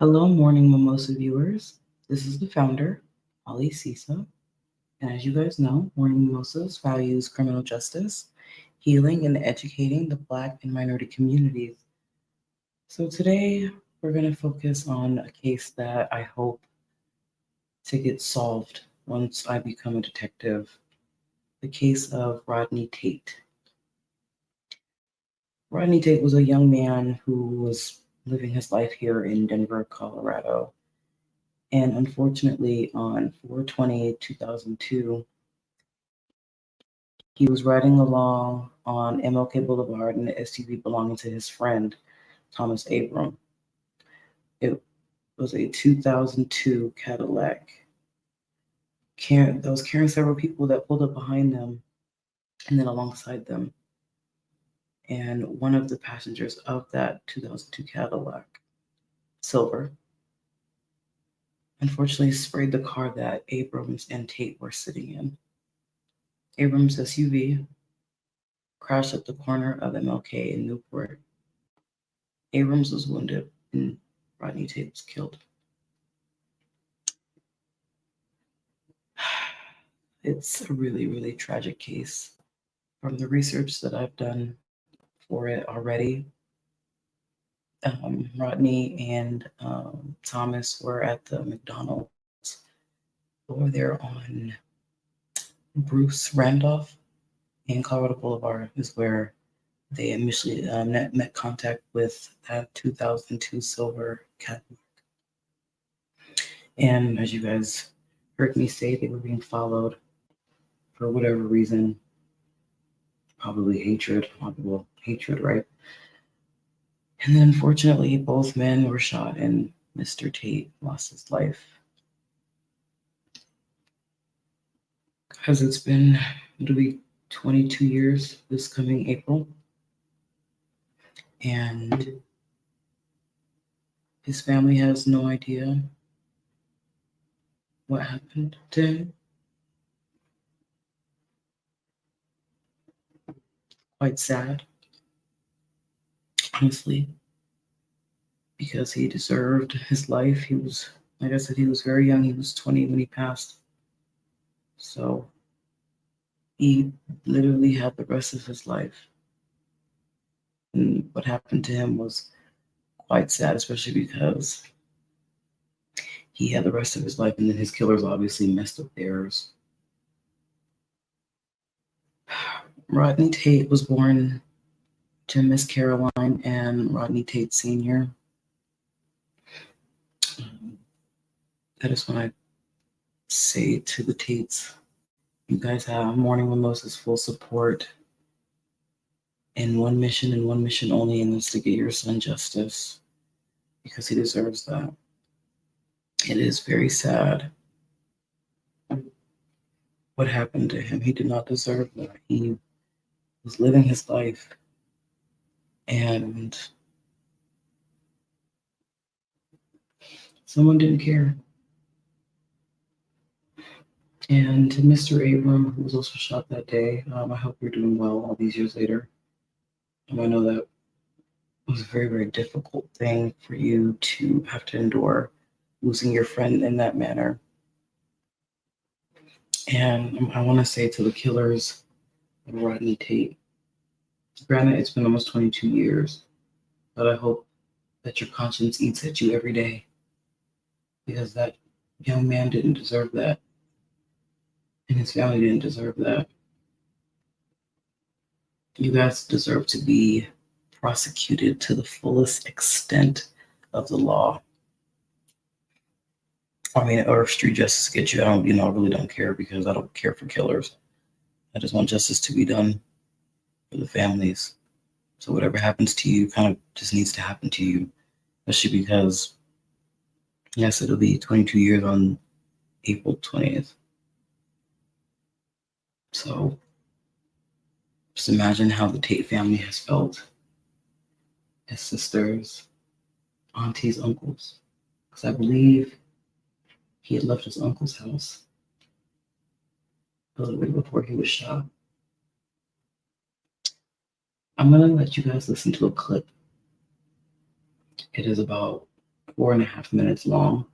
Hello, Morning Mimosa viewers. This is the founder, Ali Sisa. And as you guys know, Morning Mimosas values criminal justice, healing, and educating the Black and minority communities. So today, we're going to focus on a case that I hope to get solved once I become a detective, the case of Rodney Tate. Rodney Tate was a young man who was living his life here in Denver, Colorado. And unfortunately, on 4/20/2002, he was riding along on MLK Boulevard in an SUV belonging to his friend, Thomas Abram. It was a 2002 Cadillac that was carrying several people that pulled up behind them and then alongside them. And one of the passengers of that 2002 Cadillac, silver, unfortunately sprayed the car that Abrams and Tate were sitting in. Abrams' SUV crashed at the corner of MLK in Newport. Abrams was wounded and Rodney Tate was killed. It's a really, really tragic case. From the research that I've done for it already, Rodney and Thomas were at the McDonald's over there on Bruce Randolph and Colorado Boulevard is where they initially met contact with that 2002 silver Cadillac. And as you guys heard me say, they were being followed for whatever reason, probably hatred, right? And then unfortunately, both men were shot and Mr. Tate lost his life. Because it'll be 22 years this coming April. And his family has no idea what happened to him. Quite sad, honestly, because he deserved his life. He was, like I said, he was very young. He was 20 when he passed. So he literally had the rest of his life. And what happened to him was quite sad, especially because he had the rest of his life, and then his killers obviously messed up theirs. Rodney Tate was born to Miss Carolyn and Rodney Tate Sr. That is when I say to the Tates, you guys have Morning Mimosa's full support in one mission and one mission only, and that's to get your son justice, because he deserves that. It is very sad what happened to him. He did not deserve that. He was living his life, and someone didn't care. And to Mr. Abram, who was also shot that day, I hope you're doing well all these years later. I know that was a very, very difficult thing for you to have to endure, losing your friend in that manner. And I want to say to the killers of Rodney Tate, granted, it's been almost 22 years, but I hope that your conscience eats at you every day, because that young man didn't deserve that, and his family didn't deserve that. You guys deserve to be prosecuted to the fullest extent of the law. I mean, or if street justice gets you, I really don't care, because I don't care for killers. I just want justice to be done for the families. So whatever happens to you kind of just needs to happen to you, especially because, yes, it'll be 22 years on April 20th. So just imagine how the Tate family has felt, his sisters, aunties, uncles, because I believe he had left his uncle's house a little bit before he was shot. I'm going to let you guys listen to a clip. It is about 4.5 minutes long.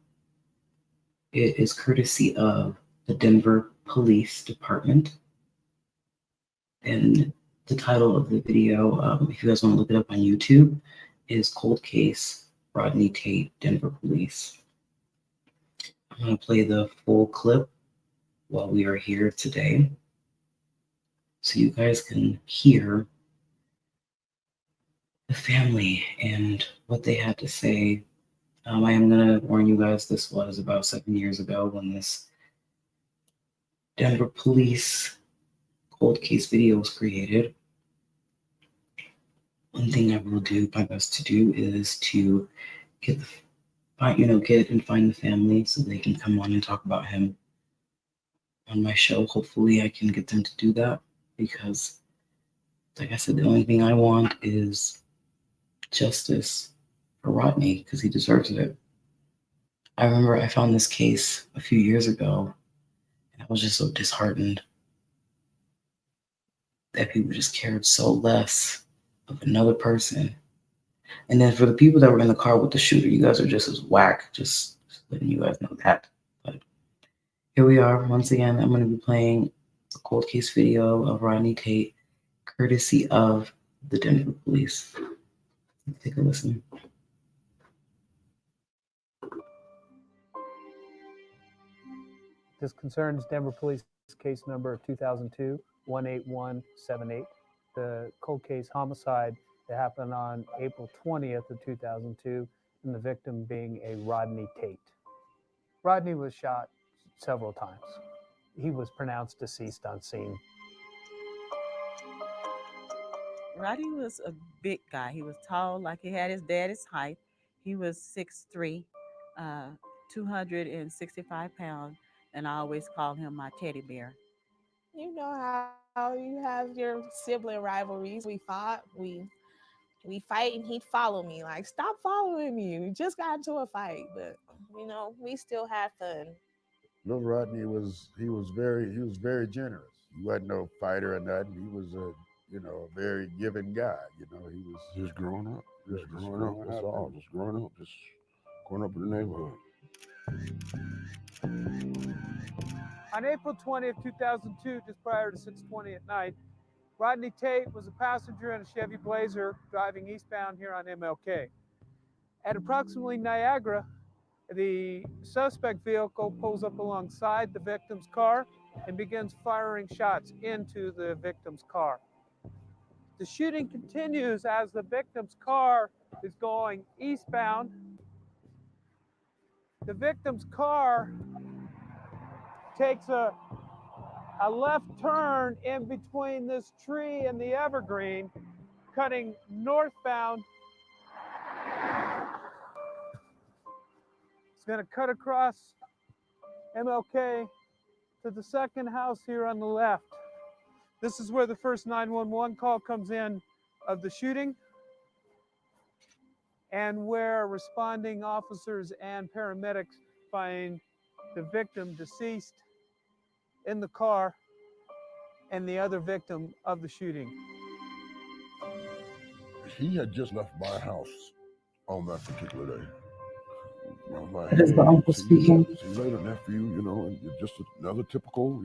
It is courtesy of the Denver Police Department. And the title of the video, if you guys want to look it up on YouTube, is Cold Case Rodney Tate, Denver Police. I'm going to play the full clip while we are here today, so you guys can hear the family and what they had to say. I am going to warn you guys, this was about 7 years ago when this Denver Police cold case video was created. One thing I will do my best to do is to get and find the family so they can come on and talk about him on my show. Hopefully I can get them to do that, because like I said, the only thing I want is justice for Rodney, because he deserves it. I remember I found this case a few years ago, and I was just so disheartened that people just cared so less of another person. And then for the people that were in the car with the shooter, you guys are just as whack, just letting you guys know that. But here we are. Once again, I'm going to be playing a cold case video of Rodney Tate, courtesy of the Denver Police. Let's take a listen. This concerns Denver Police case number 2002-18178, the cold case homicide that happened on April 20th of 2002, and the victim being a Rodney Tate. Rodney was shot several times. He was pronounced deceased on scene. Rodney was a big guy. He was tall, like he had his daddy's height. He was 6'3", 265 pounds, and I always called him my teddy bear. You know how you have your sibling rivalries. We fought, we fight, and he'd follow me. Like, stop following me. We just got into a fight, but we still had fun. Little Rodney was very generous. He wasn't no fighter or nothing. He was a very giving guy. He was just growing up. That's all. Just growing up in the neighborhood. On April 20th, 2002, just prior to 6:20 at night, Rodney Tate was a passenger in a Chevy Blazer driving eastbound here on MLK. At approximately Niagara, the suspect vehicle pulls up alongside the victim's car and begins firing shots into the victim's car. The shooting continues as the victim's car is going eastbound. The victim's car takes a left turn in between this tree and the evergreen, cutting northbound. It's going to cut across MLK to the second house here on the left. This is where the first 911 call comes in of the shooting, and where responding officers and paramedics find the victim deceased in the car and the other victim of the shooting. He had just left my house on that particular day. That is the uncle speaking. See you later, nephew, and just another typical,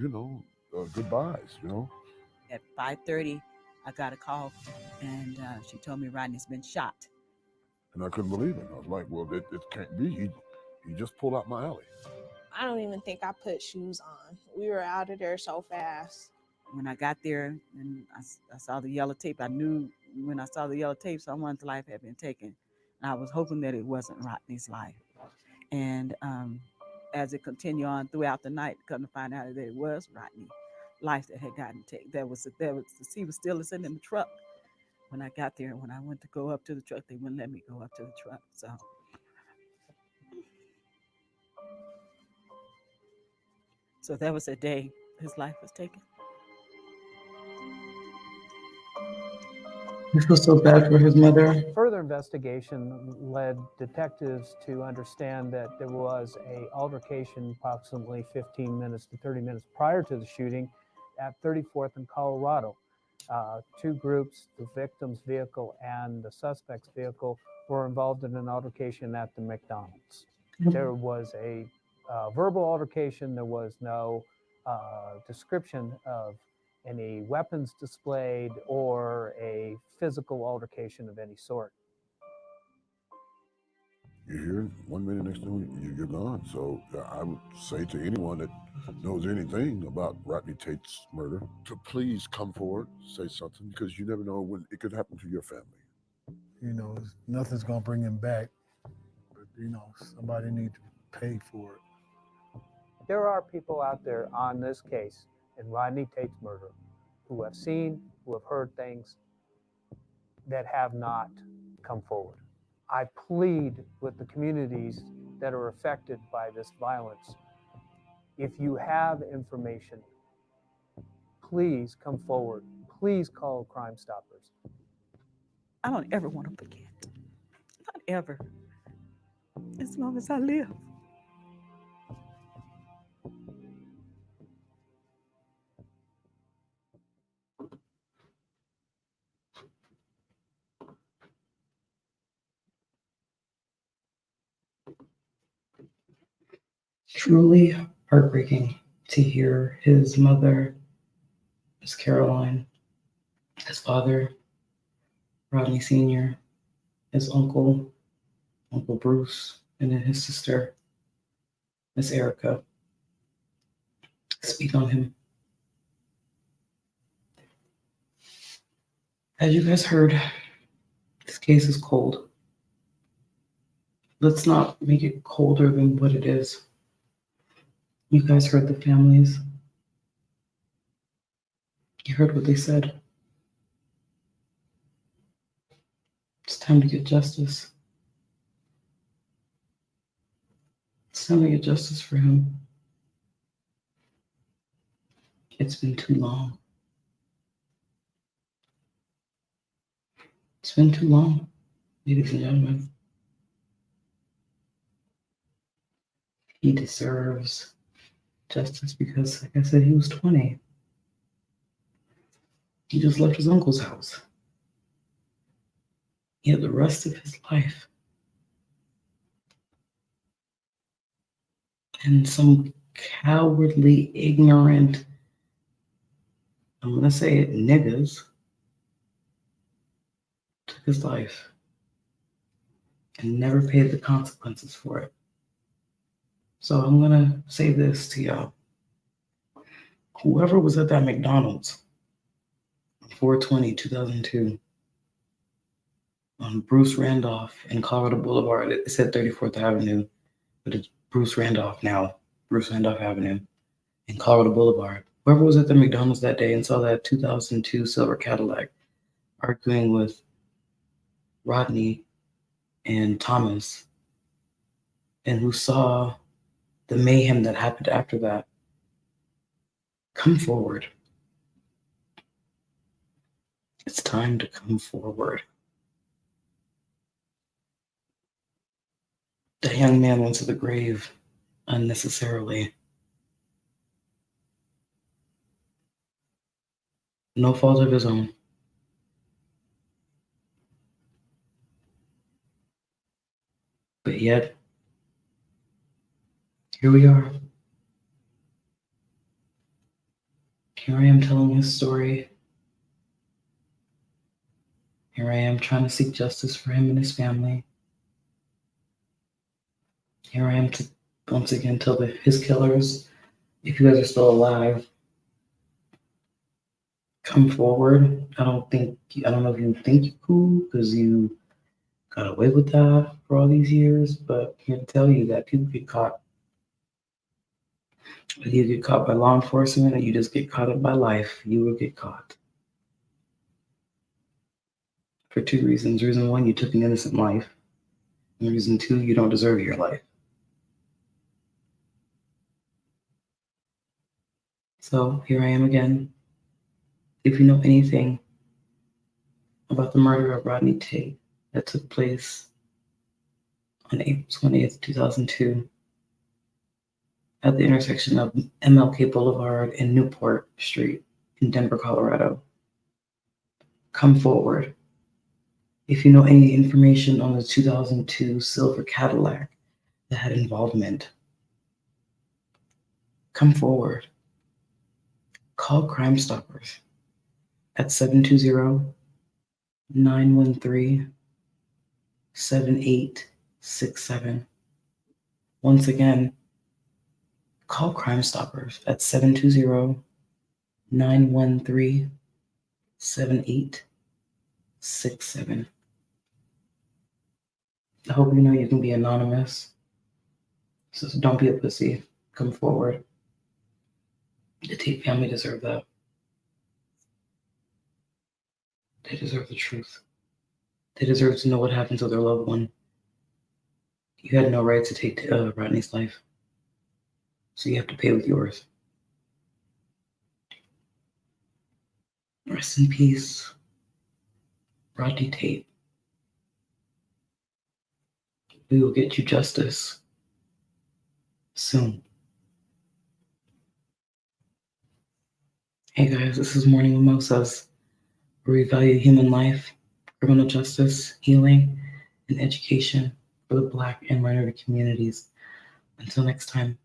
goodbyes, At 5:30, I got a call, and she told me Rodney's been shot. And I couldn't believe it. I was like, well, it can't be. He just pulled out my alley. I don't even think I put shoes on. We were out of there so fast. When I got there and I saw the yellow tape, I knew when I saw the yellow tape, someone's life had been taken. And I was hoping that it wasn't Rodney's life. And as it continued on throughout the night, come to find out that it was Rodney's life that had gotten taken. He was still sitting in the truck when I got there. When I went to go up to the truck, they wouldn't let me go up to the truck. So that was the day his life was taken. I feel so bad for his mother. Further investigation led detectives to understand that there was an altercation approximately 15 minutes to 30 minutes prior to the shooting at 34th and Colorado. Two groups, the victim's vehicle and the suspect's vehicle, were involved in an altercation at the McDonald's. There was a verbal altercation. There was no description of any weapons displayed or a physical altercation of any sort. You're here 1 minute, next thing you're gone. So I would say to anyone that knows anything about Rodney Tate's murder to please come forward, say something, because you never know when it could happen to your family. You know, nothing's gonna bring him back, but you know, somebody needs to pay for it. There are people out there on this case in Rodney Tate's murder who have seen, who have heard things that have not come forward. I plead with the communities that are affected by this violence. If you have information, please come forward. Please call Crime Stoppers. I don't ever want to forget. Not ever. As long as I live. Truly heartbreaking to hear his mother, Miss Caroline, his father, Rodney Sr., his uncle, Uncle Bruce, and then his sister, Miss Erica, speak on him. As you guys heard, this case is cold. Let's not make it colder than what it is. You guys heard the families. You heard what they said. It's time to get justice. It's time to get justice for him. It's been too long. It's been too long, ladies and gentlemen. He deserves justice because, like I said, he was 20. He just left his uncle's house. He had the rest of his life. And some cowardly, ignorant, I'm going to say it, niggas, took his life and never paid the consequences for it. So I'm going to say this to y'all. Whoever was at that McDonald's on 4/20/2002 on Bruce Randolph and Colorado Boulevard, it said 34th Avenue, but it's Bruce Randolph now, Bruce Randolph Avenue and Colorado Boulevard. Whoever was at the McDonald's that day and saw that 2002 silver Cadillac arguing with Rodney and Thomas, and who saw the mayhem that happened after that, come forward. It's time to come forward. The young man went to the grave unnecessarily. No fault of his own. But yet, here we are. Here I am telling his story. Here I am trying to seek justice for him and his family. Here I am to once again tell his killers, if you guys are still alive, come forward. I don't know if you think you're cool because you got away with that for all these years, but I'm here to tell you that people get caught. Whether you get caught by law enforcement or you just get caught up by life, you will get caught. For two reasons. Reason one, you took an innocent life. And reason two, you don't deserve your life. So here I am again. If you know anything about the murder of Rodney Tate that took place on April 20th, 2002, at the intersection of MLK Boulevard and Newport Street in Denver, Colorado. come forward. If you know any information on the 2002 silver Cadillac that had involvement, come forward. Call Crime Stoppers at 720-913-7867. Once again, call Crime Stoppers at 720-913-7867. I hope you know you can be anonymous. So don't be a pussy. Come forward. The Tate family deserve that. They deserve the truth. They deserve to know what happened to their loved one. You had no right to take Rodney's life. So you have to pay with yours. Rest in peace, Rodney Tate. We will get you justice soon. Hey guys, this is Morning Mimosas, where we value human life, criminal justice, healing, and education for the Black and minority communities. Until next time.